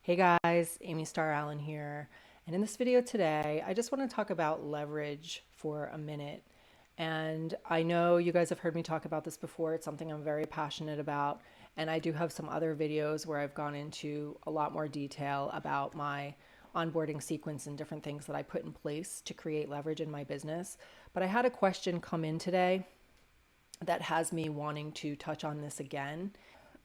Hey guys, Amy Starr Allen here. And in this video today, I just want to talk about leverage for a minute. And I know you guys have heard me talk about this before. It's something I'm very passionate about. And I do have some other videos where I've gone into a lot more detail about my onboarding sequence and different things that I put in place to create leverage in my business. But I had a question come in today that has me wanting to touch on this again.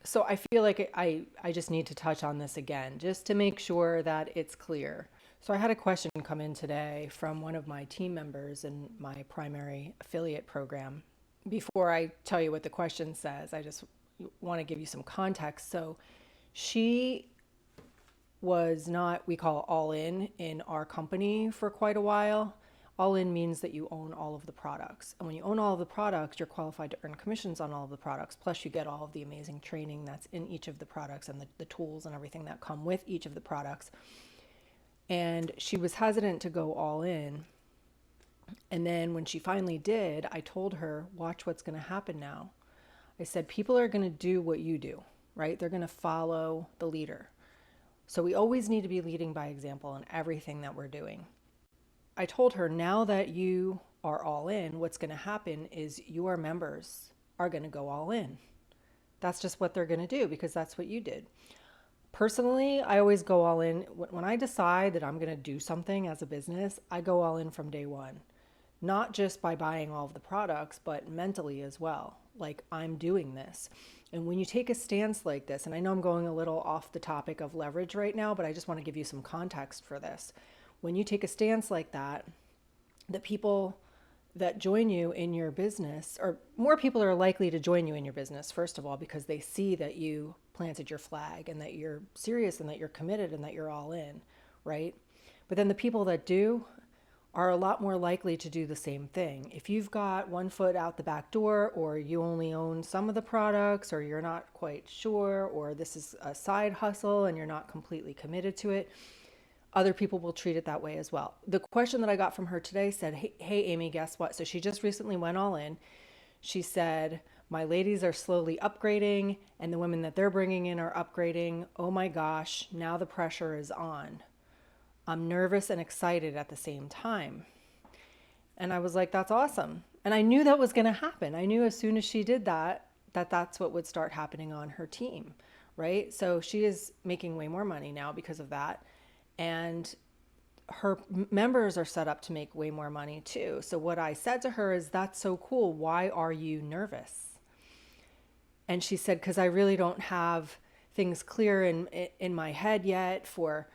So I feel like I just need to touch on this again just to make sure that it's clear. So I had a question come in today from one of my team members in my primary affiliate program. Before I tell you what the question says, I just want to give you some context. So she was not, we call all in our company for quite a while. All in means that you own all of the products. And when you own all of the products, you're qualified to earn commissions on all of the products. Plus you get all of the amazing training that's in each of the products and the tools and everything that come with each of the products. And she was hesitant to go all in. And then when she finally did, I told her, watch what's going to happen now. I said, people are going to do what you do, right? They're going to follow the leader. So we always need to be leading by example in everything that we're doing. I told her, now that you are all in, what's going to happen is your members are going to go all in. That's just what they're going to do because that's what you did. Personally, I always go all in. When I decide that I'm going to do something as a business, I go all in from day one. Not just by buying all of the products, but mentally as well. Like, I'm doing this. And when you take a stance like this, and I know I'm going a little off the topic of leverage right now, but I just want to give you some context for this. When you take a stance like that, the people that join you in your business, or more people are likely to join you in your business, first of all, because they see that you planted your flag and that you're serious and that you're committed and that you're all in, right? But then the people that do are a lot more likely to do the same thing. If you've got one foot out the back door, or you only own some of the products, or you're not quite sure, or this is a side hustle and you're not completely committed to it, other people will treat it that way as well. The question that I got from her today said, hey, Amy, guess what? So she just recently went all in. She said, my ladies are slowly upgrading and the women that they're bringing in are upgrading. Oh my gosh, now the pressure is on. I'm nervous and excited at the same time. And I was like, that's awesome. And I knew that was going to happen. I knew as soon as she did that, that's what would start happening on her team, right? So she is making way more money now because of that. And her members are set up to make way more money too. So what I said to her is, that's so cool. Why are you nervous? And she said, because I really don't have things clear in my head yet for,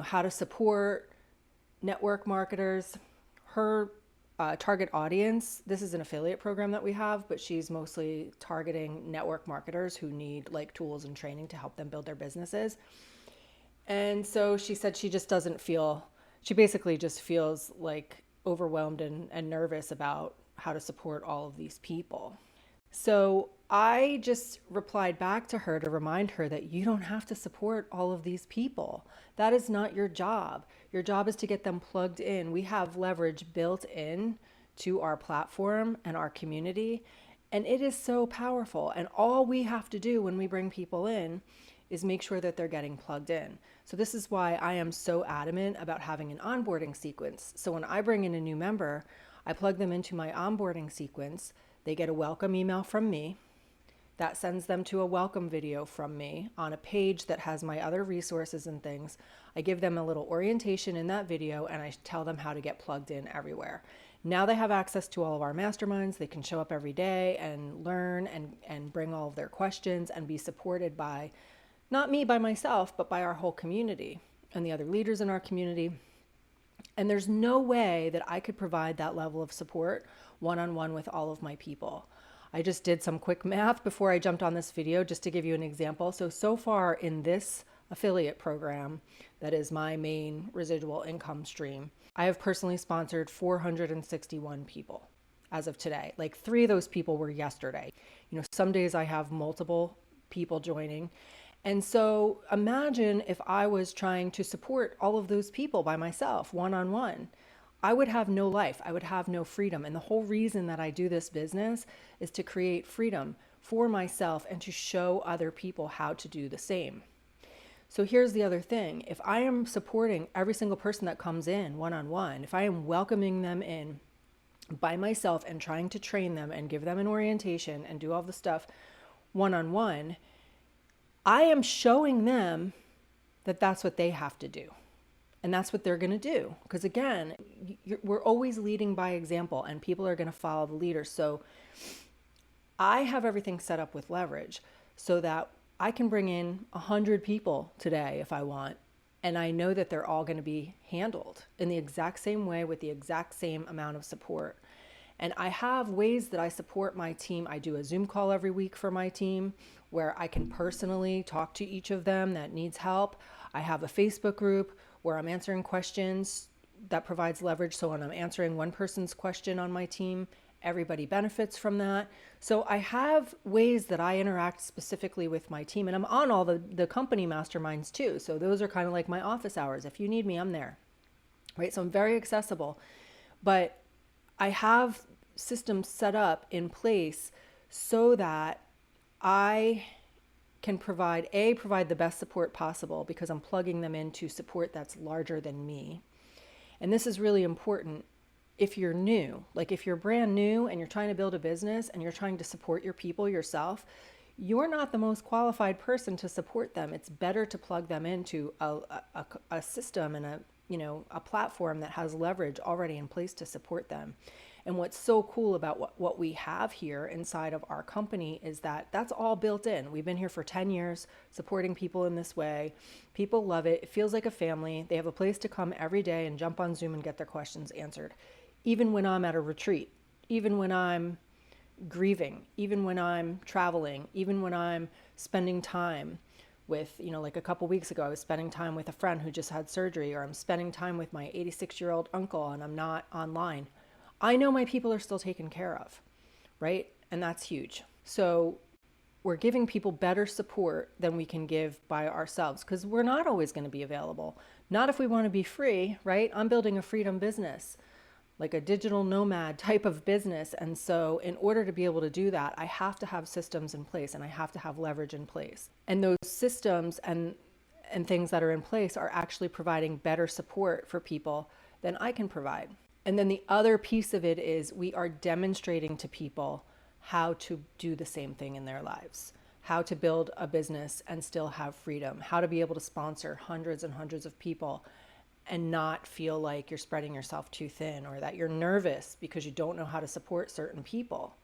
how to support network marketers. Her target audience, this is an affiliate program that we have, but she's mostly targeting network marketers who need like tools and training to help them build their businesses. And so she said she just doesn't feel, she basically just feels like overwhelmed and nervous about how to support all of these people. So I just replied back to her to remind her that you don't have to support all of these people. That is not your job. Your job is to get them plugged in. We have leverage built in to our platform and our community, and it is so powerful. And all we have to do when we bring people in is make sure that they're getting plugged in. So this is why I am so adamant about having an onboarding sequence. So when I bring in a new member, I plug them into my onboarding sequence. They get a welcome email from me. That sends them to a welcome video from me on a page that has my other resources and things. I give them a little orientation in that video and I tell them how to get plugged in everywhere. Now they have access to all of our masterminds. They can show up every day and learn and bring all of their questions and be supported by, not me by myself, but by our whole community and the other leaders in our community. And there's no way that I could provide that level of support one-on-one with all of my people. I just did some quick math before I jumped on this video just to give you an example. So far in this affiliate program, that is my main residual income stream, I have personally sponsored 461 people as of today. Like 3 of those people were yesterday. Some days I have multiple people joining. And so imagine if I was trying to support all of those people by myself, one-on-one. I would have no life. I would have no freedom. And the whole reason that I do this business is to create freedom for myself and to show other people how to do the same. So here's the other thing. If I am supporting every single person that comes in one-on-one, if I am welcoming them in by myself and trying to train them and give them an orientation and do all the stuff one-on-one, I am showing them that that's what they have to do. And that's what they're going to do. Because again, we're always leading by example, and people are going to follow the leader. So I have everything set up with leverage so that I can bring in 100 people today if I want. And I know that they're all going to be handled in the exact same way with the exact same amount of support. And I have ways that I support my team. I do a Zoom call every week for my team where I can personally talk to each of them that needs help. I have a Facebook group where I'm answering questions that provides leverage. So when I'm answering one person's question on my team, everybody benefits from that. So I have ways that I interact specifically with my team, and I'm on all the company masterminds too. So those are kind of like my office hours. If you need me, I'm there, right? So I'm very accessible, but I have systems set up in place so that I can provide the best support possible because I'm plugging them into support that's larger than me. And this is really important if you're new, like if you're brand new and you're trying to build a business and you're trying to support your people yourself, you're not the most qualified person to support them. It's better to plug them into a system and a platform that has leverage already in place to support them. And what's so cool about what we have here inside of our company is that that's all built in. We've been here for 10 years supporting people in this way. People love it. It feels like a family. They have a place to come every day and jump on Zoom and get their questions answered. Even when I'm at a retreat, even when I'm grieving, even when I'm traveling, even when I'm spending time with, like a couple weeks ago, I was spending time with a friend who just had surgery, or I'm spending time with my 86-year-old uncle and I'm not online. I know my people are still taken care of, right? And that's huge. So we're giving people better support than we can give by ourselves because we're not always going to be available. Not if we want to be free, right? I'm building a freedom business, like a digital nomad type of business. And so in order to be able to do that, I have to have systems in place and I have to have leverage in place. And those systems and things that are in place are actually providing better support for people than I can provide. And then the other piece of it is we are demonstrating to people how to do the same thing in their lives, how to build a business and still have freedom, how to be able to sponsor hundreds and hundreds of people and not feel like you're spreading yourself too thin or that you're nervous because you don't know how to support certain people.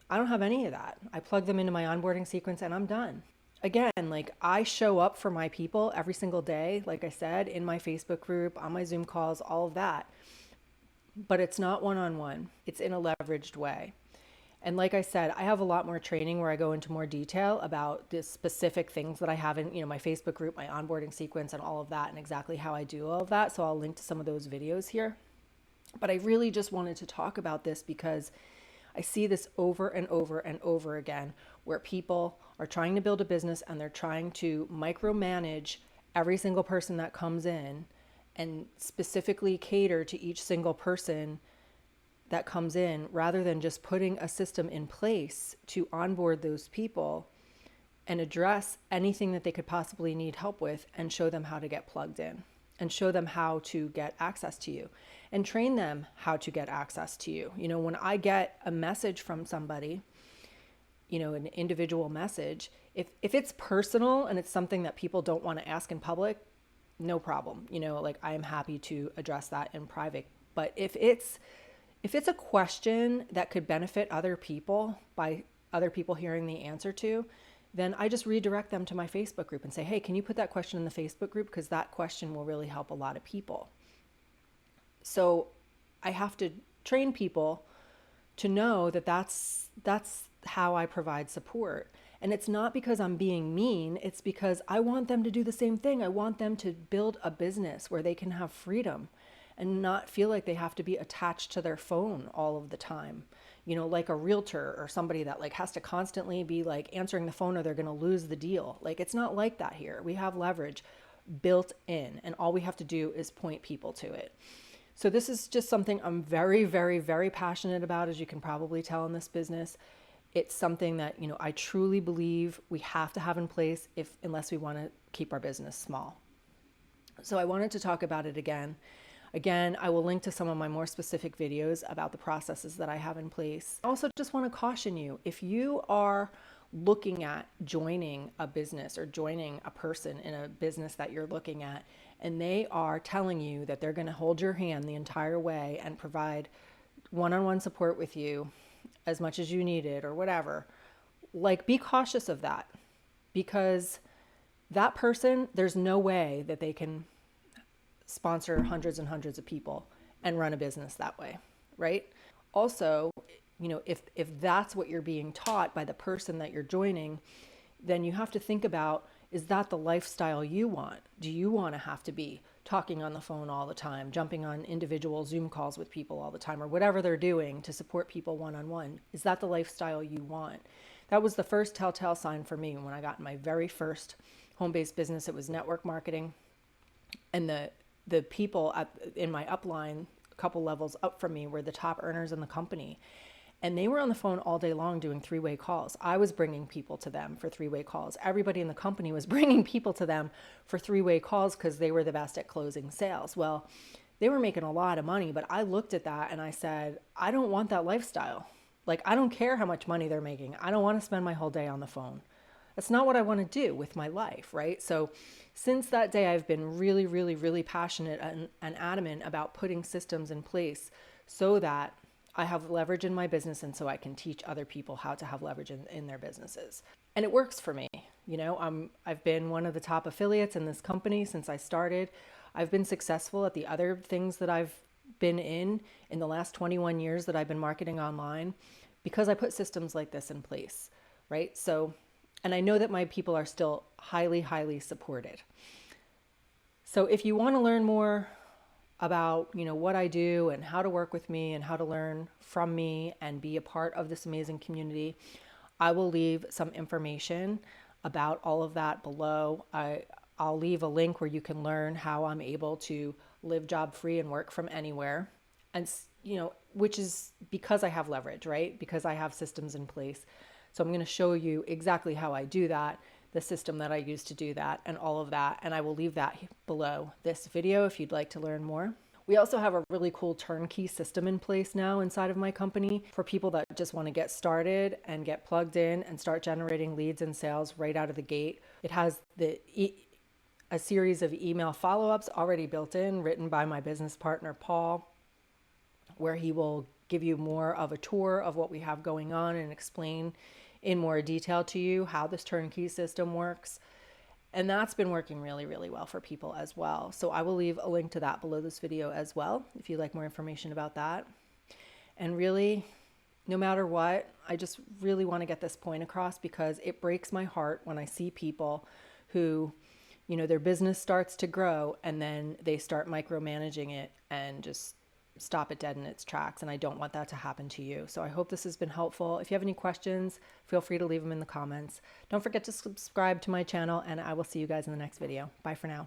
I don't have any of that. I plug them into my onboarding sequence and I'm done. Again, like I show up for my people every single day, like I said, in my Facebook group, on my Zoom calls, all of that. But it's not one-on-one. It's in a leveraged way. And like I said, I have a lot more training where I go into more detail about the specific things that I have in, my Facebook group, my onboarding sequence and all of that and exactly how I do all of that. So I'll link to some of those videos here. But I really just wanted to talk about this because I see this over and over and over again where people are trying to build a business and they're trying to micromanage every single person that comes in and specifically cater to each single person that comes in rather than just putting a system in place to onboard those people and address anything that they could possibly need help with and show them how to get plugged in and show them how to get access to you and train them how to get access to you. When I get a message from somebody, an individual message, if it's personal and it's something that people don't want to ask in public, no problem. Like I am happy to address that in private. But if it's a question that could benefit other people by other people hearing the answer to, then I just redirect them to my Facebook group and say, hey, can you put that question in the Facebook group? Because that question will really help a lot of people. So I have to train people to know that that's how I provide support. And it's not because I'm being mean, it's because I want them to do the same thing. I want them to build a business where they can have freedom and not feel like they have to be attached to their phone all of the time. Like a realtor or somebody that has to constantly be answering the phone or they're going to lose the deal. It's not like that here. We have leverage built in and all we have to do is point people to it. So this is just something I'm very, very, very passionate about, as you can probably tell in this business. It's something that, I truly believe we have to have in place unless we want to keep our business small. So I wanted to talk about it again. Again, I will link to some of my more specific videos about the processes that I have in place. I also just want to caution you, if you are looking at joining a business or joining a person in a business that you're looking at, and they are telling you that they're going to hold your hand the entire way and provide one-on-one support with you as much as you need it or whatever, like, be cautious of that, because that person, there's no way that they can sponsor hundreds and hundreds of people and run a business that way, right? Also, if that's what you're being taught by the person that you're joining, then you have to think about, is that the lifestyle you want? Do you want to have to be talking on the phone all the time, jumping on individual Zoom calls with people all the time, or whatever they're doing to support people one-on-one? Is that the lifestyle you want? That was the first telltale sign for me when I got in my very first home-based business. It was network marketing, and the people in my upline, a couple levels up from me, were the top earners in the company. And they were on the phone all day long doing three-way calls. I was bringing people to them for three-way calls. Everybody in the company was bringing people to them for three-way calls because they were the best at closing sales. Well, they were making a lot of money, but I looked at that and I said, I don't want that lifestyle. Like, I don't care how much money they're making. I don't want to spend my whole day on the phone. That's not what I want to do with my life, right? So since that day, I've been really, really, really passionate and adamant about putting systems in place so that I have leverage in my business, and so I can teach other people how to have leverage in their businesses. And it works for me. I've been one of the top affiliates in this company since I started. I've been successful at the other things that I've been in the last 21 years that I've been marketing online because I put systems like this in place, right? So, and I know that my people are still highly, highly supported. So if you want to learn more about, what I do and how to work with me and how to learn from me and be a part of this amazing community, I will leave some information about all of that below. I'll leave a link where you can learn how I'm able to live job free and work from anywhere. And, which is because I have leverage, right? Because I have systems in place. So I'm going to show you exactly how I do that, the system that I use to do that, and all of that. And I will leave that below this video if you'd like to learn more. We also have a really cool turnkey system in place now inside of my company for people that just want to get started and get plugged in and start generating leads and sales right out of the gate. It has a series of email follow-ups already built in, written by my business partner, Paul, where he will give you more of a tour of what we have going on and explain in more detail to you how this turnkey system works. And that's been working really, really well for people as well. So I will leave a link to that below this video as well, if you'd like more information about that. And really, no matter what, I just really want to get this point across because it breaks my heart when I see people who, their business starts to grow and then they start micromanaging it and just stop it dead in its tracks. And I don't want that to happen to you. So I hope this has been helpful. If you have any questions, feel free to leave them in the comments. Don't forget to subscribe to my channel, and I will see you guys in the next video. Bye for now.